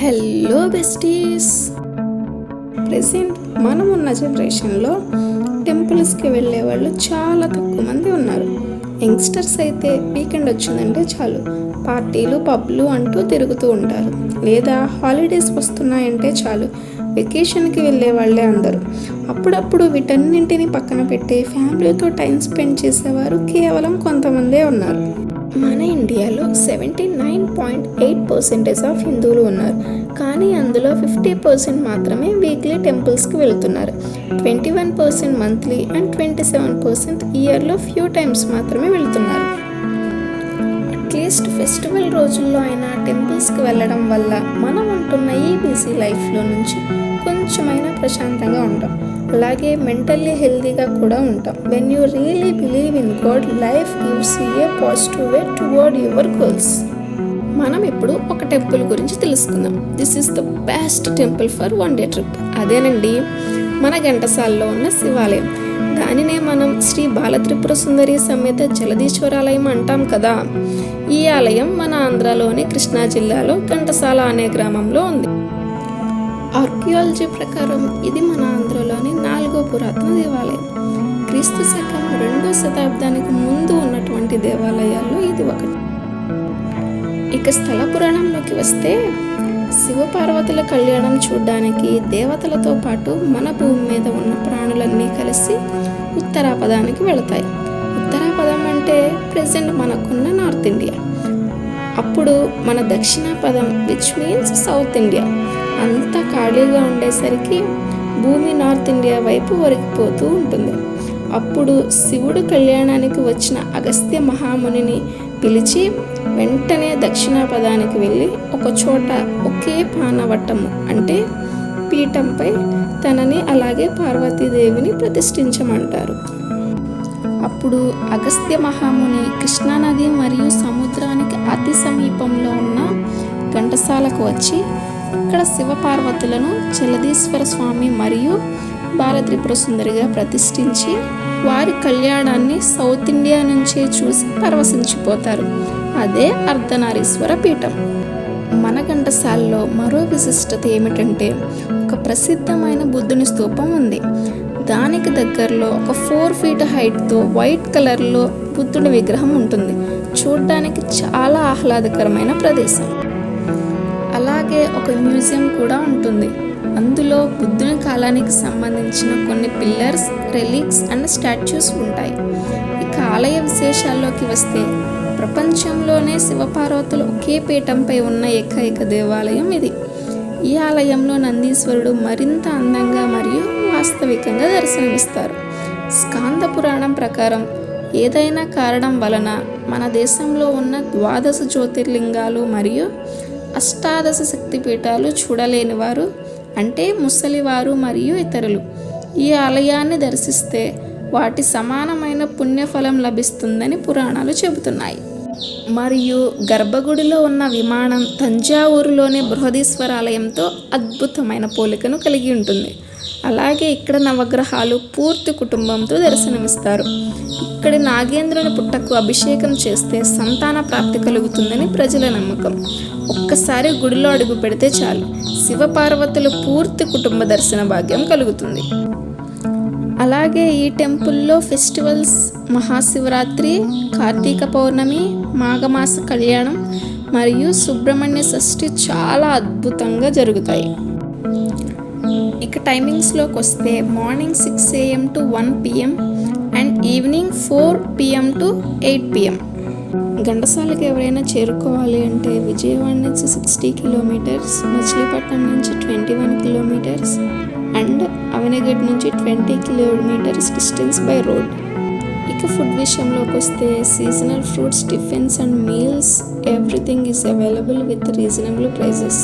Hello besties. Present మనం ఉన్న జనరేషన్లో టెంపుల్స్కి వెళ్ళే వాళ్ళు చాలా తక్కువ మంది ఉన్నారు. యంగ్స్టర్స్ అయితే వీకెండ్ వచ్చిందంటే చాలు పార్టీలు పబ్లు అంటూ తిరుగుతూ ఉంటారు. లేదా హాలిడేస్ వస్తున్నాయంటే చాలు వెకేషన్కి వెళ్ళే వాళ్ళే అందరూ. అప్పుడప్పుడు వీటన్నింటినీ పక్కన పెట్టి ఫ్యామిలీతో టైం స్పెండ్ చేసేవారు కేవలం కొంతమందే ఉన్నారు. మన ఇండియాలో 79.8% ఆఫ్ హిందువులు ఉన్నారు. కానీ అందులో 50% మాత్రమే వీక్లీ టెంపుల్స్కి వెళ్తున్నారు. 21% మంత్లీ అండ్ 27% ఇయర్లో ఫ్యూ టైమ్స్ మాత్రమే వెళ్తున్నారు. అట్లీస్ట్ ఫెస్టివల్ రోజుల్లో అయినా టెంపుల్స్కి వెళ్ళడం వల్ల మనం ఉంటున్న ఈ బిజీ లైఫ్లో నుంచి కొంచెమైనా ప్రశాంతంగా ఉంటాం. అలాగే మెంటల్లీ హెల్తీగా కూడా ఉంటాం. When you really believe in God, life gives you A positive way towards your goals. మనం ఇప్పుడు ఒక టెంపుల్ గురించి తెలుసుకుందాం. This is the best temple for one day trip. అదేనండి మన ఘంటసాలలో ఉన్న శివాలయం. దానినే మనం శ్రీ బాలత్రిపుర సుందరి సమేత జలదీశ్వరాలయం అంటాం కదా. ఈ ఆలయం మన ఆంధ్రాలోని కృష్ణా జిల్లాలో ఘంటసాల అనే గ్రామంలో ఉంది. ఆర్కియాలజీ ప్రకారం ఇది మన ఆంధ్రలోని 4వ పురాతన దేవాలయం. క్రీస్తు శకం 2వ శతాబ్దానికి ముందు ఉన్నటువంటి దేవాలయాల్లో ఇది ఒకటి. ఇక స్థల పురాణంలోకి వస్తే శివపార్వతుల కళ్యాణం చూడడానికి దేవతలతో పాటు మన భూమి మీద ఉన్న ప్రాణులన్నీ కలిసి ఉత్తరాపదానికి వెళతాయి. ఉత్తరాపదం అంటే ప్రెజెంట్ మనకున్న నార్త్ ఇండియా. అప్పుడు మన దక్షిణాపదం విచ్ మీన్స్ సౌత్ ఇండియా అంతా ఖాళీగా ఉండేసరికి భూమి నార్త్ ఇండియా వైపు ఒరిగిపోతూ ఉంటుంది. అప్పుడు శివుడు కళ్యాణానికి వచ్చిన అగస్త్య మహామునిని పిలిచి వెంటనే దక్షిణాపదానికి వెళ్ళి ఒక చోట ఒకే పానవట్టము అంటే పీఠంపై తనని అలాగే పార్వతీదేవిని ప్రతిష్ఠించమంటారు. అప్పుడు అగస్త్య మహాముని కృష్ణానది మరియు సముద్రానికి అతి సమీపంలో ఉన్న ఘంటసాలకు వచ్చి ఇక్కడ శివపార్వతులను జలదీశ్వర స్వామి మరియు బాలత్రిపుర సుందరిగా ప్రతిష్ఠించి వారి కళ్యాణాన్ని సౌత్ ఇండియా నుంచే చూసి పరవశించిపోతారు. అదే అర్ధనారీశ్వర పీఠం. మన ఘంటసాలలో మరో విశిష్టత ఏమిటంటే ఒక ప్రసిద్ధమైన బుద్ధుని స్తూపం ఉంది. దానికి దగ్గరలో ఒక 4 feet హైట్తో వైట్ కలర్లో బుద్ధుడి విగ్రహం ఉంటుంది. చూడడానికి చాలా ఆహ్లాదకరమైన ప్రదేశం. అలాగే ఒక మ్యూజియం కూడా ఉంటుంది. అందులో బుద్ధుని కాలానికి సంబంధించిన కొన్ని పిల్లర్స్, రెలిక్స్ అండ్ స్టాచ్యూస్ ఉంటాయి. ఇక ఆలయ విశేషాల్లోకి వస్తే ప్రపంచంలోనే శివపార్వతులు ఒకే పీఠంపై ఉన్న ఏకైక దేవాలయం ఇది. ఈ ఆలయంలో నందీశ్వరుడు మరింత అందంగా మరియు వాస్తవికంగా దర్శనమిస్తారు. స్కాంద పురాణం ప్రకారం ఏదైనా కారణం వలన మన దేశంలో ఉన్న 12 జ్యోతిర్లింగాలు మరియు 18 శక్తిపీఠాలు చూడలేని వారు అంటే ముసలివారు మరియు ఇతరులు ఈ ఆలయాన్ని దర్శిస్తే వాటి సమానమైన పుణ్యఫలం లభిస్తుందని పురాణాలు చెబుతున్నాయి. మరియు గర్భగుడిలో ఉన్న విమానం తంజావూరులోని బృహదీశ్వర ఆలయంతో అద్భుతమైన పోలికను కలిగి ఉంటుంది. అలాగే ఇక్కడ నవగ్రహాలు పూర్తి కుటుంబంతో దర్శనమిస్తారు. ఇక్కడి నాగేంద్రుని పుట్టకు అభిషేకం చేస్తే సంతాన ప్రాప్తి కలుగుతుందని ప్రజల నమ్మకం. ఒక్కసారి గుడిలో అడుగు పెడితే చాలు శివపార్వతులు పూర్తి కుటుంబ దర్శన భాగ్యం కలుగుతుంది. అలాగే ఈ టెంపుల్లో ఫెస్టివల్స్ మహాశివరాత్రి, కార్తీక పౌర్ణమి, మాఘమాస కళ్యాణం మరియు సుబ్రహ్మణ్య షష్ఠి చాలా అద్భుతంగా జరుగుతాయి. ఇక టైమింగ్స్లోకి వస్తే morning 6 AM to 1 PM and evening 4 PM to 8 PM. ఘంటసాలకు ఎవరైనా చేరుకోవాలి అంటే విజయవాడ నుంచి 60 kilometers, మచిలీపట్నం నుంచి 21 kilometers అండ్ అవనిగడ్ నుంచి 20 kilometers డిస్టెన్స్ బై రోడ్. ఇక ఫుడ్ విషయంలోకి వస్తే seasonal fruits, tiffins and meals everything is available with reasonable prices.